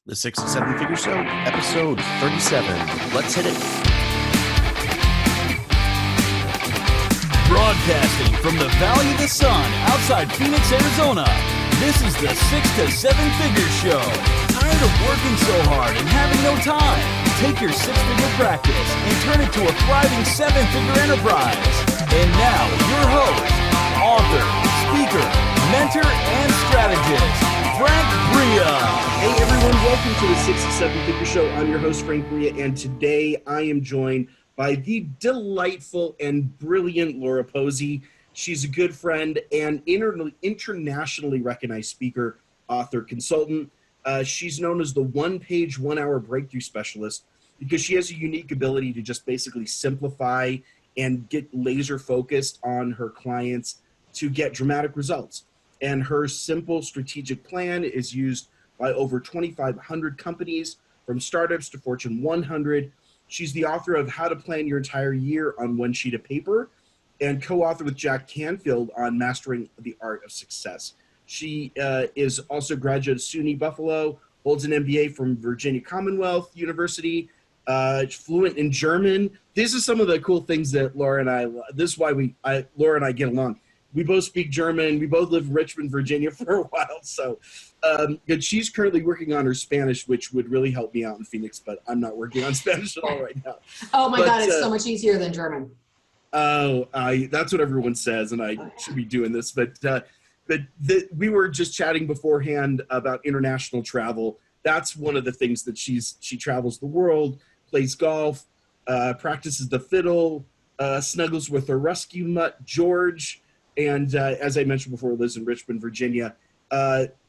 The 6 to 7 Figure Show, episode 37. Let's hit it. Broadcasting from the Valley of the Sun outside Phoenix, Arizona. This is the 6 to 7 Figure Show. Tired of working so hard and having no time? Take your six-figure practice and turn it to a thriving seven-figure enterprise. And now, your host, author, speaker, mentor, and strategist, Frank Bria. Hey everyone, welcome to the 6 to 7 Figure Show. I'm your host, Frank Bria, and today I am joined by the delightful and brilliant Laura Posey. She's a good friend and internationally recognized speaker, author, consultant. She's known as the one-page, one-hour breakthrough specialist because she has a unique ability to just basically simplify and get laser focused on her clients to get dramatic results. And her simple strategic plan is used by over 2,500 companies, from startups to Fortune 100. She's the author of How to Plan Your Entire Year on One Sheet of Paper and co-author with Jack Canfield on Mastering the Art of Success. She is also a graduate of SUNY Buffalo, holds an MBA from Virginia Commonwealth University, fluent in German. This is some of the cool things that Laura and Laura and I get along. We both speak German. We both live in Richmond, Virginia for a while. So but she's currently working on her Spanish, which would really help me out in Phoenix, but I'm not working on Spanish at all right now. Oh my God, it's so much easier than German. Oh, that's what everyone says, and I should be doing this. But we were just chatting beforehand about international travel. That's one of the things that she travels the world, plays golf, practices the fiddle, snuggles with her rescue mutt, George, and as I mentioned before, lives in Richmond, Virginia.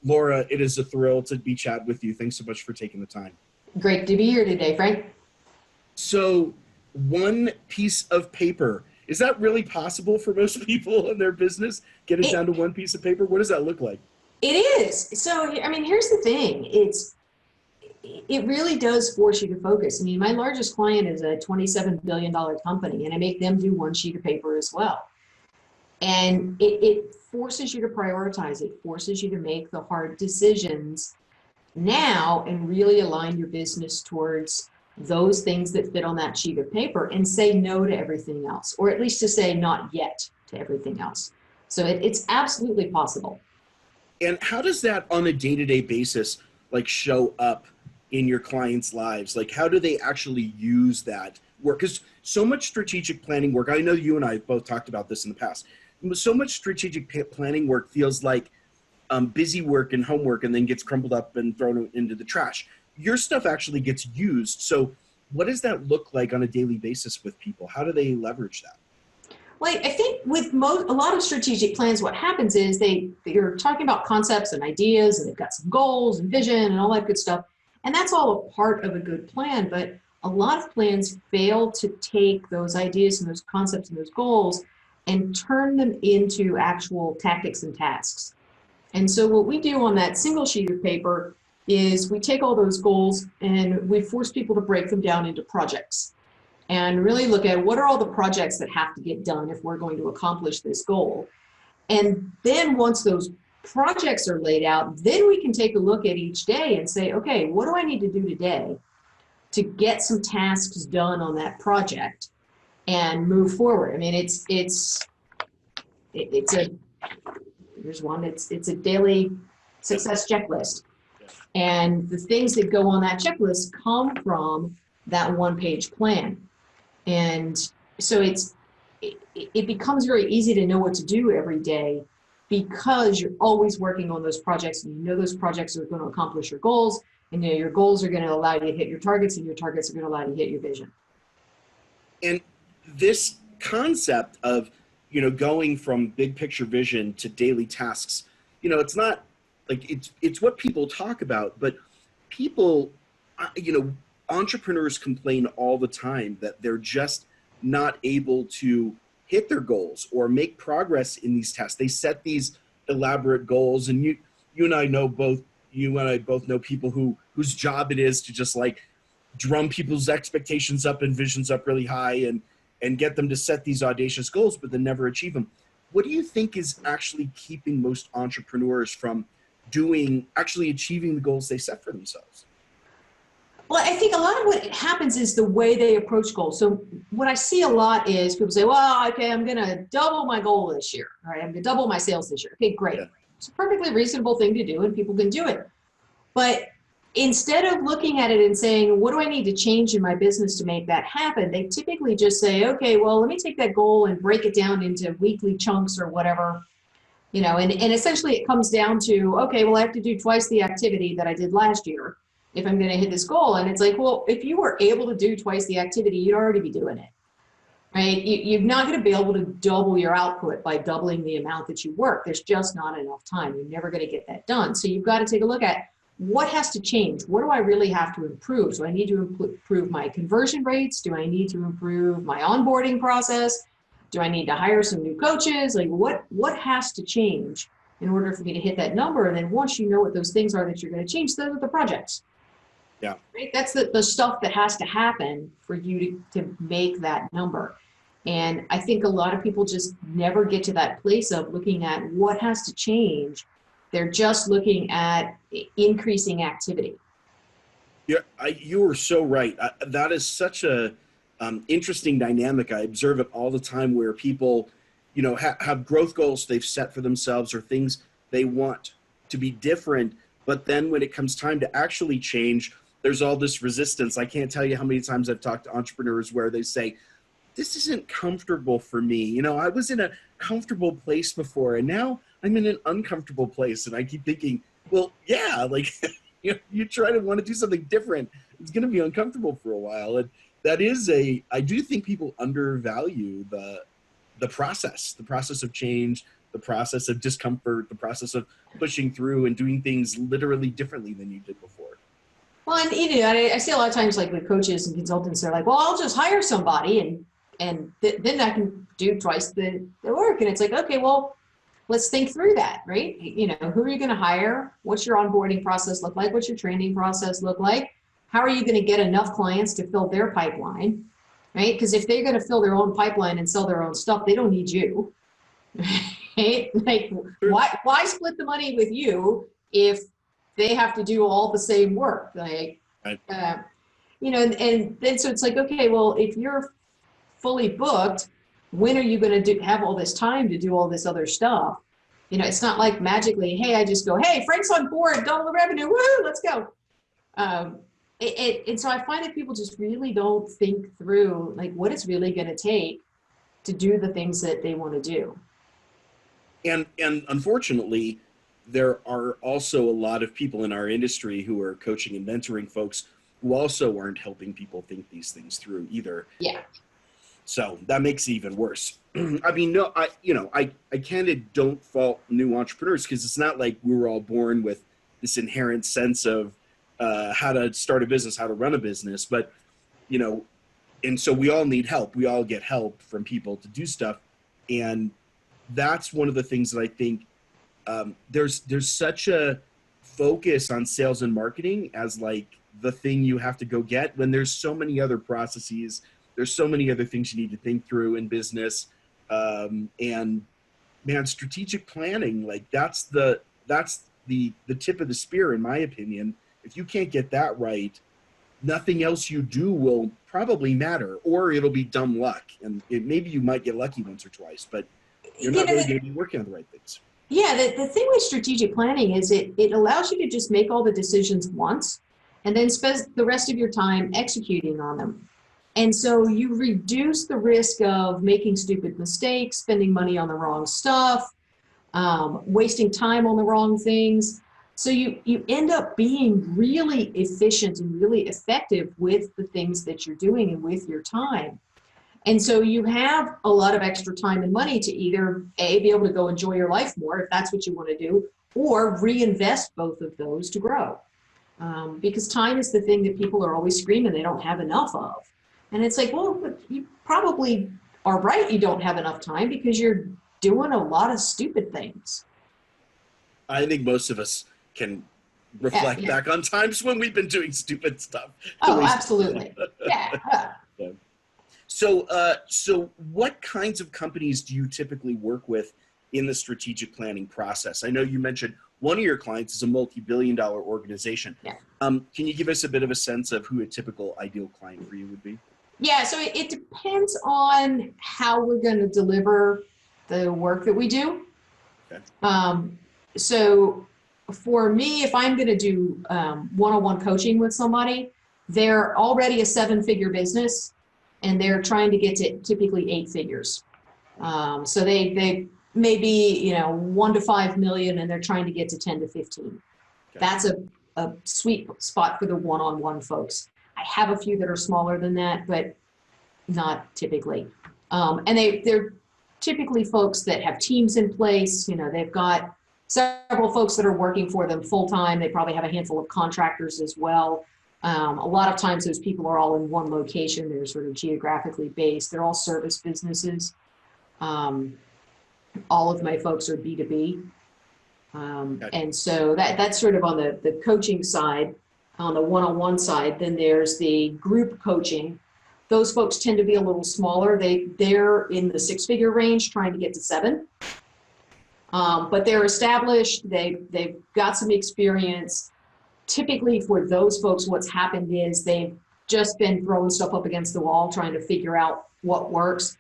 Laura, it is a thrill to be chatting with you. Thanks so much for taking the time. Great to be here today, Frank. So, one piece of paper. Is that really possible for most people in their business? Get it down to one piece of paper? What does that look like? It is. So, I mean, here's the thing. It really does force you to focus. I mean, my largest client is a $27 billion company, and I make them do one sheet of paper as well. And it forces you to prioritize. It forces you to make the hard decisions now and really align your business towards those things that fit on that sheet of paper and say no to everything else, or at least to say not yet to everything else. So it's absolutely possible. And how does that on a day-to-day basis show up in your clients' lives? How do they actually use that work? Because so much strategic planning work, I know you and I both talked about this in the past, so much strategic planning work feels like busy work and homework and then gets crumpled up and thrown into the trash. Your stuff actually gets used. So what does that look like on a daily basis with people? How do they leverage that? Well, I think with a lot of strategic plans, what happens is you're talking about concepts and ideas, and they've got some goals and vision and all that good stuff. And that's all a part of a good plan. But a lot of plans fail to take those ideas and those concepts and those goals and turn them into actual tactics and tasks. And so what we do on that single sheet of paper is we take all those goals and we force people to break them down into projects and really look at what are all the projects that have to get done if we're going to accomplish this goal. And then once those projects are laid out, then we can take a look at each day and say, okay, what do I need to do today to get some tasks done on that project and move forward? I mean, it's a daily success checklist. And the things that go on that checklist come from that one-page plan. And so it becomes very easy to know what to do every day because you're always working on those projects, and you know those projects are going to accomplish your goals, and your goals are going to allow you to hit your targets, and your targets are going to allow you to hit your vision. And this concept of, going from big picture vision to daily tasks, it's not it's what people talk about, but people, entrepreneurs complain all the time that they're just not able to hit their goals or make progress in these tasks. They set these elaborate goals, and you and I both know people whose job it is to just drum people's expectations up and visions up really high and get them to set these audacious goals, but then never achieve them. What do you think is actually keeping most entrepreneurs from actually achieving the goals they set for themselves? Well, I think a lot of what happens is the way they approach goals. So what I see a lot is people say, well, okay, I'm going to double my goal this year. All right, I'm going to double my sales this year. Okay, great. Yeah. It's a perfectly reasonable thing to do and people can do it. But instead of looking at it and saying, what do I need to change in my business to make that happen? They typically just say, okay, well, let me take that goal and break it down into weekly chunks or whatever, and essentially it comes down to, okay, well, I have to do twice the activity that I did last year if I'm going to hit this goal. And it's like, well, if you were able to do twice the activity, you'd already be doing it, right? You're not going to be able to double your output by doubling the amount that you work. There's just not enough time. You're never going to get that done. So you've got to take a look at what has to change. What do I really have to improve? So I need to improve my conversion rates. Do I need to improve my onboarding process? Do I need to hire some new coaches? Like what has to change in order for me to hit that number? And then once you know what those things are that you're going to change, those are the projects. Yeah. Right? That's the stuff that has to happen for you to make that number. And I think a lot of people just never get to that place of looking at what has to change. They're just looking at increasing activity. Yeah, you are so right. That is such a interesting dynamic. I observe it all the time where people, have growth goals they've set for themselves or things they want to be different. But then when it comes time to actually change, there's all this resistance. I can't tell you how many times I've talked to entrepreneurs where they say, this isn't comfortable for me. I was in a comfortable place before and now I'm in an uncomfortable place. And I keep thinking, well, yeah, like you try to want to do something different. It's going to be uncomfortable for a while. And that is I do think people undervalue the process of change, the process of discomfort, the process of pushing through and doing things literally differently than you did before. Well, and I see a lot of times like with coaches and consultants, they're like, well, I'll just hire somebody and then I can do twice the work. And it's like, okay, well, let's think through that, right? Who are you going to hire? What's your onboarding process look like? What's your training process look like? How are you going to get enough clients to fill their pipeline, right? Because if they're going to fill their own pipeline and sell their own stuff, they don't need you, right? Like, why split the money with you if they have to do all the same work? Like, Right. And then so it's like, okay, well, if you're fully booked, when are you going to have all this time to do all this other stuff? It's not like magically, hey, I just go, hey, Frank's on board, double the revenue, woo, let's go. And so I find that people just really don't think through like what it's really going to take to do the things that they want to do. And unfortunately, there are also a lot of people in our industry who are coaching and mentoring folks who also aren't helping people think these things through either. Yeah. So that makes it even worse. I mean, no, I kind of don't fault new entrepreneurs because it's not like we were all born with this inherent sense of how to start a business, how to run a business. But, and so we all need help. We all get help from people to do stuff. And that's one of the things that I think there's such a focus on sales and marketing as like the thing you have to go get when there's so many other processes. There's so many other things you need to think through in business. And man, strategic planning, like that's the tip of the spear, in my opinion. If you can't get that right, nothing else you do will probably matter, or it'll be dumb luck. And maybe you might get lucky once or twice, but you're not really going to be working on the right things. Yeah, the thing with strategic planning is it allows you to just make all the decisions once and then spend the rest of your time executing on them. And so you reduce the risk of making stupid mistakes, spending money on the wrong stuff, wasting time on the wrong things. So you end up being really efficient and really effective with the things that you're doing and with your time. And so you have a lot of extra time and money to either be able to go enjoy your life more if that's what you want to do, or reinvest both of those to grow. Because time is the thing that people are always screaming they don't have enough of. And it's like, well, but you probably are right. You don't have enough time because you're doing a lot of stupid things. I think most of us can reflect back on times when we've been doing stupid stuff. Oh, absolutely. Yeah. So what kinds of companies do you typically work with in the strategic planning process? I know you mentioned one of your clients is a multi-billion-dollar organization. Yeah. Can you give us a bit of a sense of who a typical ideal client for you would be? Yeah, so it depends on how we're going to deliver the work that we do. Okay. So for me, if I'm going to do one-on-one coaching with somebody, they're already a 7-figure business and they're trying to get to typically 8 figures. So they may be, 1 to 5 million and they're trying to get to 10 to 15. Okay. That's a sweet spot for the one-on-one folks. I have a few that are smaller than that, but not typically. And they're typically folks that have teams in place. They've got several folks that are working for them full-time. They probably have a handful of contractors as well. A lot of times those people are all in one location. They're sort of geographically based. They're all service businesses. All of my folks are B2B. And so that's sort of on the coaching side. On the one-on-one side, then there's the group coaching. Those folks tend to be a little smaller. They're in the 6-figure range, trying to get to 7. But they're established. They've got some experience. Typically for those folks, what's happened is they've just been throwing stuff up against the wall, trying to figure out what works.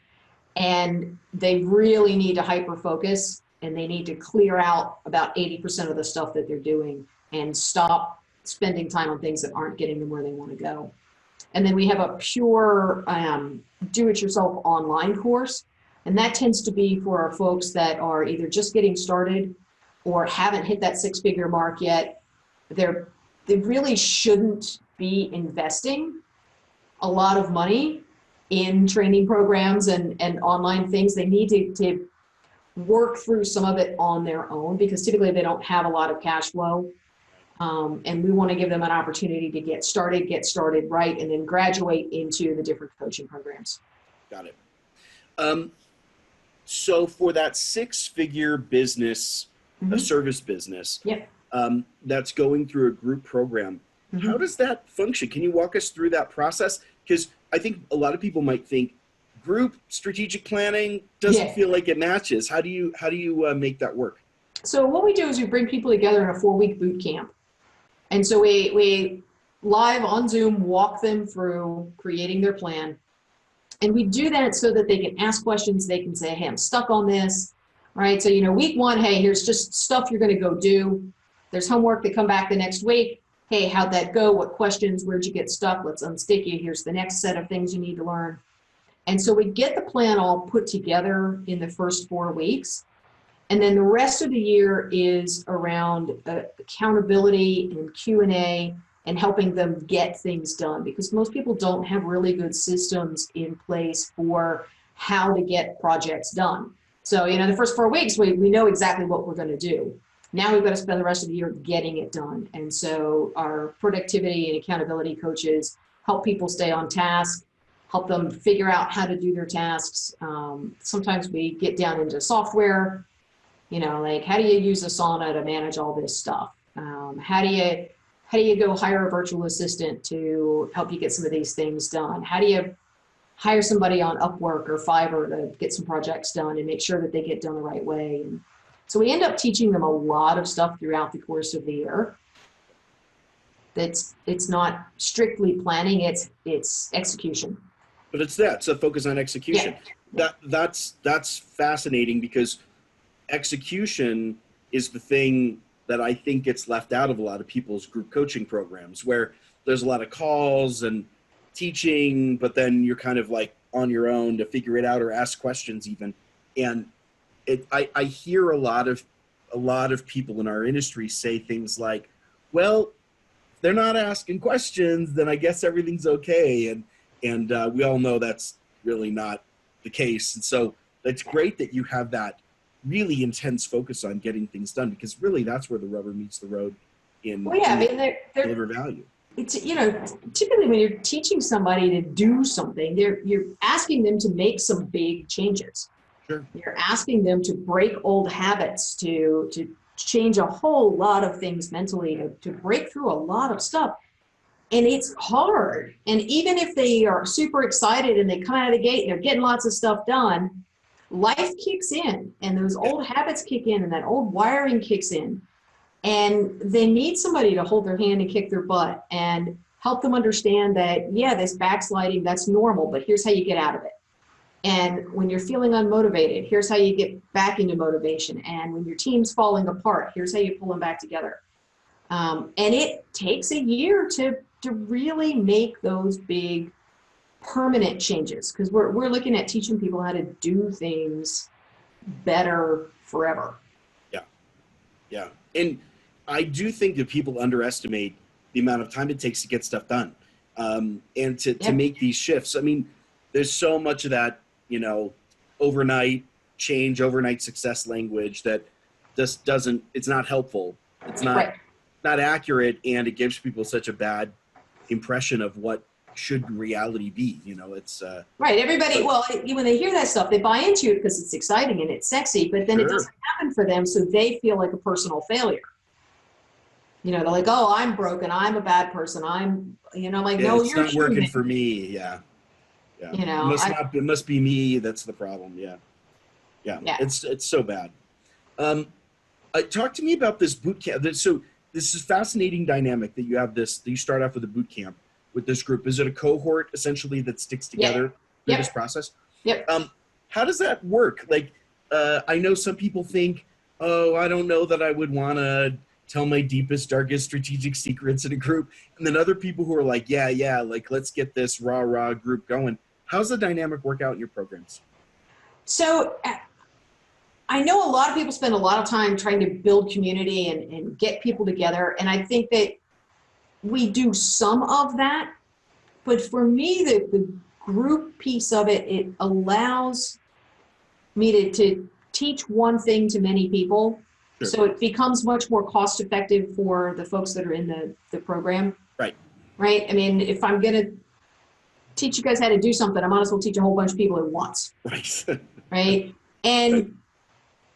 And they really need to hyper focus, and they need to clear out about 80% of the stuff that they're doing and stop spending time on things that aren't getting them where they want to go. And then we have a pure do-it-yourself online course. And that tends to be for our folks that are either just getting started or haven't hit that 6-figure mark yet. They really shouldn't be investing a lot of money in training programs and online things. They need to work through some of it on their own because typically they don't have a lot of cash flow. And we want to give them an opportunity to get started right, and then graduate into the different coaching programs. Got it. So for that 6-figure business, a service business, Yep. That's going through a group program, how does that function? Can you walk us through that process? Because I think a lot of people might think group strategic planning doesn't feel like it matches. How do you make that work? So what we do is we bring people together in a 4-week boot camp. And so we live on Zoom walk them through creating their plan. And we do that so that they can ask questions. They can say, hey, I'm stuck on this, right? So, week 1, hey, here's just stuff you're going to go do. There's homework. They come back the next week. Hey, how'd that go? What questions? Where'd you get stuck? Let's unstick you. Here's the next set of things you need to learn. And so we get the plan all put together in the first 4 weeks. And then the rest of the year is around accountability and Q&A and helping them get things done, because most people don't have really good systems in place for how to get projects done. So, the first 4 weeks, we know exactly what we're going to do. Now we've got to spend the rest of the year getting it done. And so our productivity and accountability coaches help people stay on task, help them figure out how to do their tasks. Sometimes we get down into software, like how do you use Asana to manage all this stuff? How do you go hire a virtual assistant to help you get some of these things done? How do you hire somebody on Upwork or Fiverr to get some projects done and make sure that they get done the right way? And so we end up teaching them a lot of stuff throughout the course of the year. It's not strictly planning, it's execution. But it's a focus on execution. Yeah. That's fascinating, because execution is the thing that I think gets left out of a lot of people's group coaching programs, where there's a lot of calls and teaching, but then you're kind of like on your own to figure it out or ask questions even. And I hear a lot of people in our industry say things like, well, if they're not asking questions, then I guess everything's okay. And we all know that's really not the case. And so it's great that you have that really intense focus on getting things done, because really that's where the rubber meets the road in deliver value. It's, typically when you're teaching somebody to do something, you're asking them to make some big changes. Sure. You're asking them to break old habits, to change a whole lot of things mentally, to break through a lot of stuff. And it's hard. And even if they are super excited and they come out of the gate and they're getting lots of stuff done, life kicks in and those old habits kick in and that old wiring kicks in. And they need somebody to hold their hand and kick their butt and help them understand that, yeah, this backsliding, that's normal, but here's how you get out of it. And when you're feeling unmotivated, here's how you get back into motivation. And when your team's falling apart, here's how you pull them back together. And it takes a year to really make those big permanent changes, because we're looking at teaching people how to do things better forever. Yeah. And I do think that people underestimate the amount of time it takes to get stuff done, and to make these shifts. I mean, there's so much of that, overnight change, overnight success language that just doesn't, it's not helpful. It's not accurate, and it gives people such a bad impression of what should reality be. It's right. Everybody, when they hear that stuff, they buy into it because it's exciting and it's sexy, but then it doesn't happen for them, so they feel like a personal failure. They're like, oh, I'm broken, I'm a bad person, I'm, like, no, it's you're not working for me. Yeah. It must be me that's the problem. Yeah. It's so bad. Talk to me about this boot camp. So this is fascinating dynamic that you have that you start off with a boot camp with this group. Is it a cohort essentially that sticks together through this process? Yep. How does that work? Like, I know some people think, oh, I don't know that I would want to tell my deepest, darkest strategic secrets in a group. And then other people who are like, yeah, like, let's get this rah group going. How's the dynamic work out in your programs? So I know a lot of people spend a lot of time trying to build community and get people together. And I think that we do some of that. But for me, the group piece of it, it allows me to teach one thing to many people. Sure. So it becomes much more cost effective for the folks that are in the program. Right. I mean, if I'm going to teach you guys how to do something, I might as well teach a whole bunch of people at once. Right. Right. And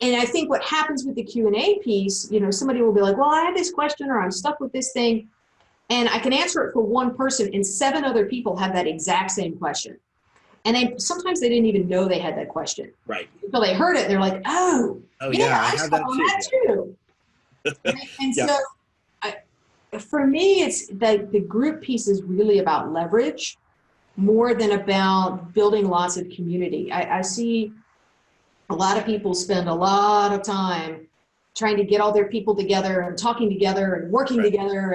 I think what happens with the Q&A piece, somebody will be like, well, I had this question, or I'm stuck with this thing, and I can answer it for one person, and 7 other people have that exact same question. And sometimes they didn't even know they had that question. Right. Until they heard it, and they're like, oh yeah, I have that too. And so for me, it's the group piece is really about leverage more than about building lots of community. I see a lot of people spend a lot of time trying to get all their people together and talking together and working together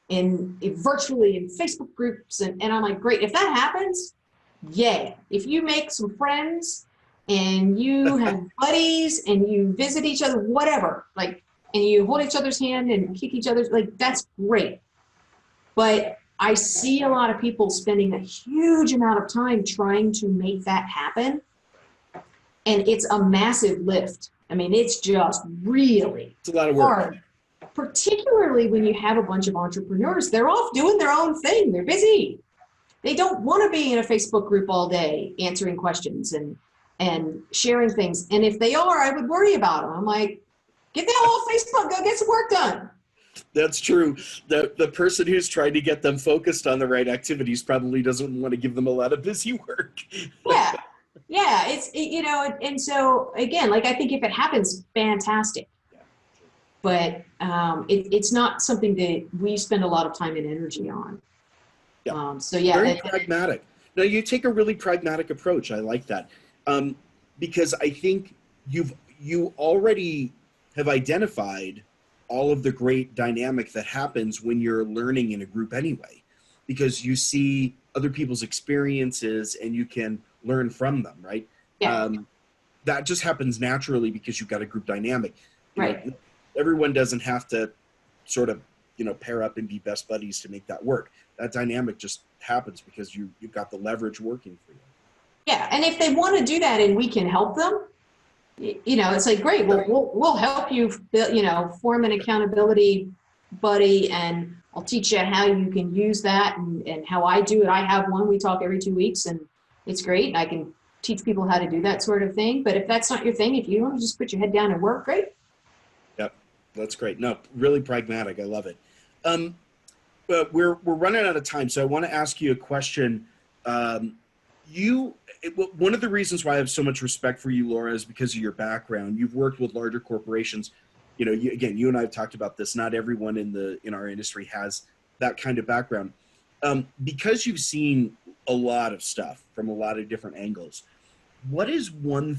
and virtually in Facebook groups. And I'm like, great. If that happens, yay. If you make some friends and you have buddies and you visit each other, whatever, and you hold each other's hand and kick each other's, that's great. But I see a lot of people spending a huge amount of time trying to make that happen. And it's a massive lift. I mean, it's just really it's a lot of work. Hard. Particularly when you have a bunch of entrepreneurs. They're off doing their own thing. They're busy. They don't want to be in a Facebook group all day answering questions and sharing things. And if they are, I would worry about them. I'm like, get that off Facebook. Go get some work done. That's true. The person who's trying to get them focused on the right activities probably doesn't want to give them a lot of busy work. Yeah. And so again, I think if it happens, fantastic. But it's not something that we spend a lot of time and energy on. Yeah. Very pragmatic. No, you take a really pragmatic approach. I like that, because I think you already have identified all of the great dynamic that happens when you're learning in a group anyway, because you see other people's experiences and you can learn from them, right? Yeah. That just happens naturally because you've got a group dynamic. Right. Everyone doesn't have to sort of, pair up and be best buddies to make that work. That dynamic just happens because you've got the leverage working for you. Yeah. And if they want to do that and we can help them, it's like, great, we'll help you, form an accountability buddy, and I'll teach you how you can use that and how I do it. I have one, we talk every 2 weeks, and it's great. I can teach people how to do that sort of thing. But if that's not your thing, if you want to just put your head down and work, great. Yep. That's great. No, really pragmatic. I love it. But we're running out of time. So I want to ask you a question. One of the reasons why I have so much respect for you, Laura, is because of your background. You've worked with larger corporations. again, you and I have talked about this. Not everyone in our industry has that kind of background. Because you've seen a lot of stuff from a lot of different angles, what is one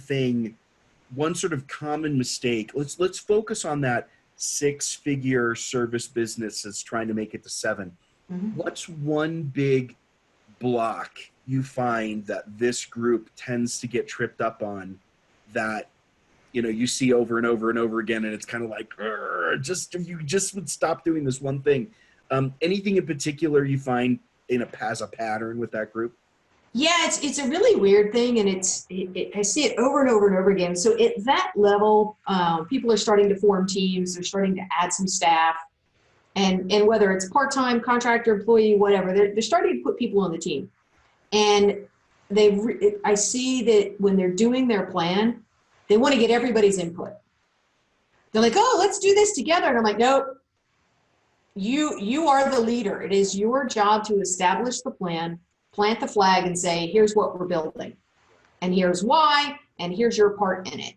sort of common mistake? Let's focus on that 6-figure service business that's trying to make it to 7. Mhm. What's one big block you find that this group tends to get tripped up on that you see over and over and over again, and it's kind of like, if you just would stop doing this one thing. Anything in particular you find as a pattern with that group? Yeah, it's a really weird thing, and I see it over and over and over again. So at that level, people are starting to form teams. They're starting to add some staff, and whether it's part-time, contractor, employee, whatever, they're starting to put people on the team. And I see that when they're doing their plan, they want to get everybody's input. They're like, oh, let's do this together. And I'm like, nope. You are the leader. It is your job to establish the plan, plant the flag, and say, here's what we're building, and here's why, and here's your part in it.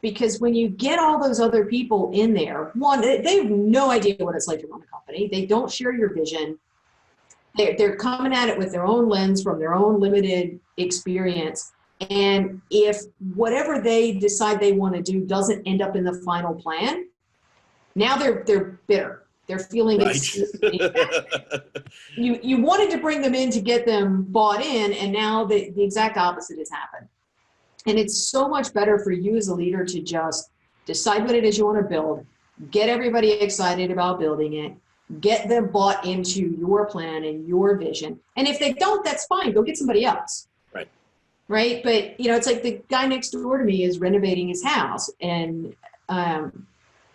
Because when you get all those other people in there, one, they have no idea what it's like to run a company. They don't share your vision. They're coming at it with their own lens from their own limited experience. And if whatever they decide they want to do doesn't end up in the final plan, now they're bitter. They're feeling you wanted to bring them in to get them bought in, and now the exact opposite has happened. And it's so much better for you as a leader to just decide what it is you want to build, get everybody excited about building it, get them bought into your plan and your vision. And if they don't, that's fine. Go get somebody else. Right. But, it's like the guy next door to me is renovating his house, and,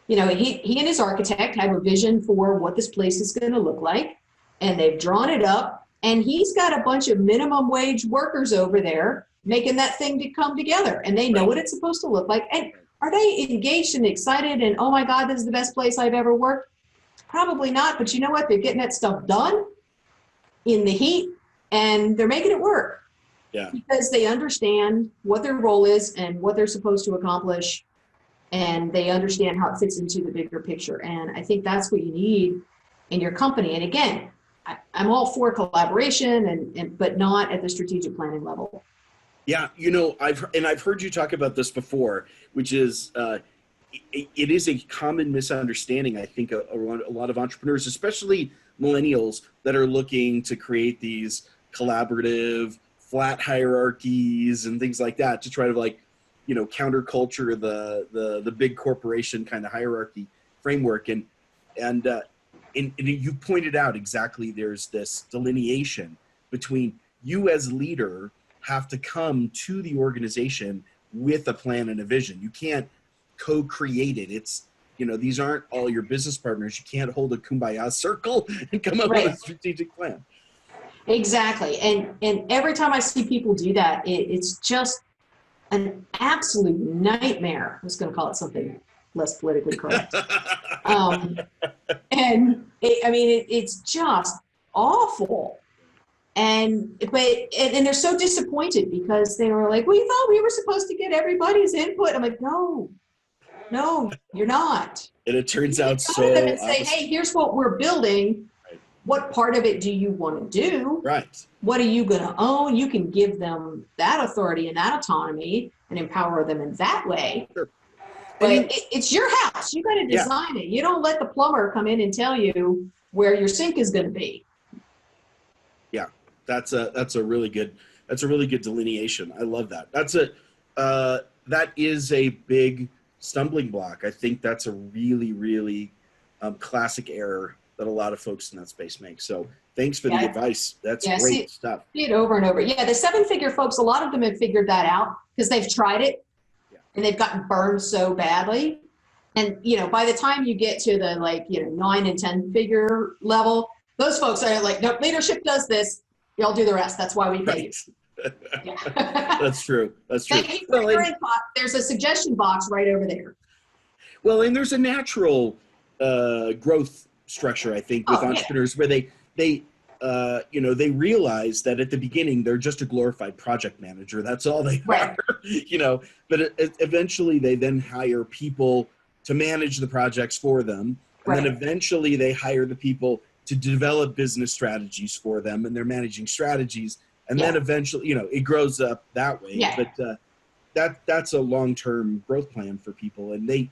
he and his architect have a vision for what this place is going to look like, and they've drawn it up, and he's got a bunch of minimum wage workers over there making that thing to come together, and they know what it's supposed to look like. And are they engaged and excited and, oh my God, this is the best place I've ever worked? Probably not. But you know what? They're getting that stuff done in the heat, and they're making it work. Yeah. Because they understand what their role is and what they're supposed to accomplish, and they understand how it fits into the bigger picture. And I think that's what you need in your company. And again, I'm all for collaboration, but not at the strategic planning level. Yeah, I've heard you talk about this before, which is it is a common misunderstanding. I think a lot of entrepreneurs, especially millennials, that are looking to create these collaborative, flat hierarchies and things like that to try to counterculture the big corporation kind of hierarchy framework. And you pointed out exactly, there's this delineation between you as leader have to come to the organization with a plan and a vision. You can't co-create it. It's, these aren't all your business partners. You can't hold a kumbaya circle and come up with a strategic plan. Exactly. And every time I see people do that, it's just an absolute nightmare. I was going to call it something less politically correct. It's just awful. And they're so disappointed because they were like, we thought we were supposed to get everybody's input. I'm like, no, you're not. And it turns out so. And say, hey, here's what we're building. Right. What part of it do you want to do? Right. What are you going to own? You can give them that authority and that autonomy and empower them in that way. Sure. But it's your house. You got to design it. You don't let the plumber come in and tell you where your sink is going to be. Yeah, that's a really good delineation. I love that. That is a big stumbling block. I think that's a really, really classic error that a lot of folks in that space make. So thanks for the advice. That's great stuff. See it over and over. Yeah, the 7-figure folks, a lot of them have figured that out because they've tried it and they've gotten burned so badly. And, by the time you get to the 9 and 10-figure level, those folks are like, nope, leadership does this. Y'all do the rest. That's why we pay you. Yeah. That's true. Thank you for your input. There's a suggestion box right over there. Well, and there's a natural growth structure, I think, with entrepreneurs where they realize that at the beginning they're just a glorified project manager. That's all they are, But eventually they then hire people to manage the projects for them. And then eventually they hire the people to develop business strategies for them, and they're managing strategies. And then eventually, it grows up that way. Yeah. But that's a long-term growth plan for people. And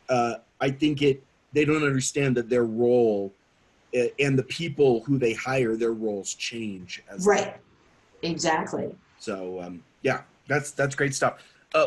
I think they don't understand that their role and the people who they hire, their roles change. Exactly. So, that's great stuff.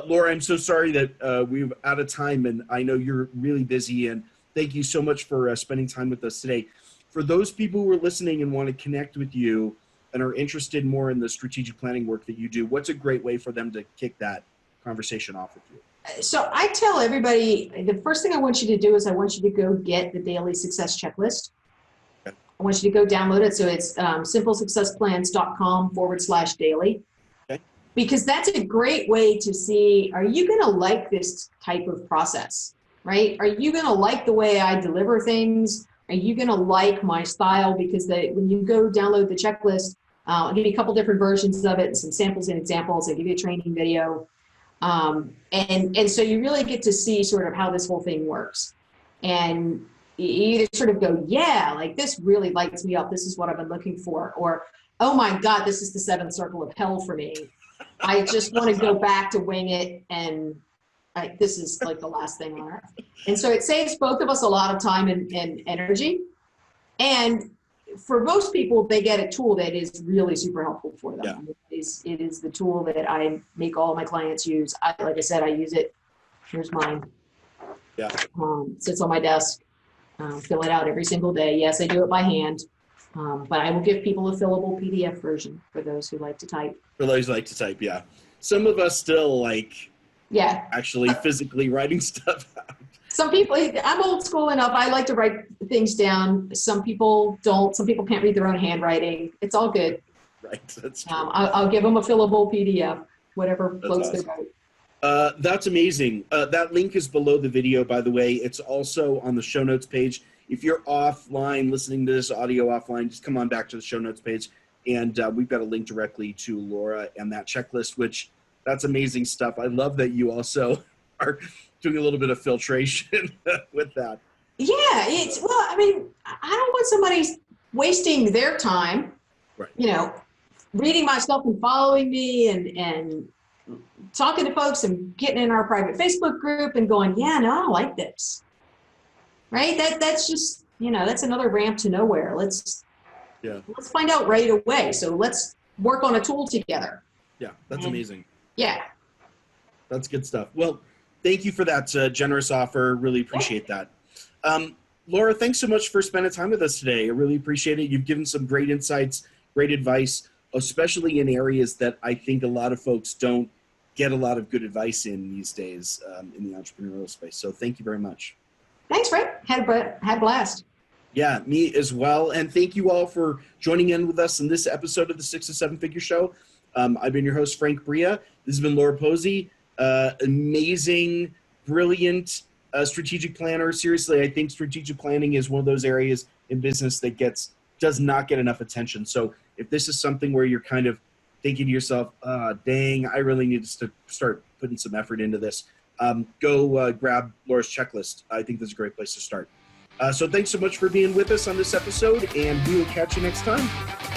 Laura, I'm so sorry that we're out of time, and I know you're really busy, and thank you so much for spending time with us today. For those people who are listening and want to connect with you and are interested more in the strategic planning work that you do, what's a great way for them to kick that conversation off with you? So I tell everybody, the first thing I want you to do is I want you to go get the Daily Success Checklist. Okay. I want you to go download it. So it's simplesuccessplans.com/daily. Okay. Because that's a great way to see, are you going to like this type of process, right? Are you going to like the way I deliver things? Are you going to like my style? Because when you go download the checklist, I'll give you a couple different versions of it and some samples and examples. I'll give you a training video. And so you really get to see sort of how this whole thing works. And you either sort of go, yeah, like this really lights me up. This is what I've been looking for. Or, oh my God, this is the seventh circle of hell for me. I just want to go back to wing it, and this is like the last thing on earth. And so it saves both of us a lot of time and energy. And for most people, they get a tool that is really super helpful for them. Yeah. It is the tool that I make all my clients use. Like I said, I use it. Here's mine. Yeah. Sits on my desk. Fill it out every single day. Yes, I do it by hand. But I will give people a fillable PDF version for those who like to type. For those who like to type, yeah. Some of us still actually physically writing stuff out. Some people, I'm old school enough. I like to write things down. Some people don't. Some people can't read their own handwriting. It's all good. Right. That's true. I'll give them a fillable PDF, whatever floats their boat. That's amazing. That link is below the video, by the way. It's also on the show notes page. If you're offline, listening to this audio offline, just come on back to the show notes page. And we've got a link directly to Laura and that checklist, which that's amazing stuff. I love that you also are doing a little bit of filtration with that. Yeah. I don't want somebody wasting their time, right, reading my stuff and following me and talking to folks and getting in our private Facebook group and going, yeah, no, I don't like this. Right? That's just, that's another ramp to nowhere. Let's find out right away. So let's work on a tool together. Yeah, that's amazing. Yeah. That's good stuff. Well, thank you for that generous offer. Really appreciate that. Laura, thanks so much for spending time with us today. I really appreciate it. You've given some great insights, great advice, especially in areas that I think a lot of folks don't get a lot of good advice in these days in the entrepreneurial space. So thank you very much. Thanks, Frank. Had a blast. Yeah, me as well. And thank you all for joining in with us in this episode of the 6 to 7 Figure Show. I've been your host, Frank Bria. This has been Laura Posey. Amazing, brilliant strategic planner. Seriously, I think strategic planning is one of those areas in business that does not get enough attention. So if this is something where you're kind of thinking to yourself, dang, I really need to start putting some effort into this, go grab Laura's checklist. I think that's a great place to start. So thanks so much for being with us on this episode, and we will catch you next time.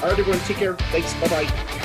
All right, everyone, take care. Thanks. Bye-bye.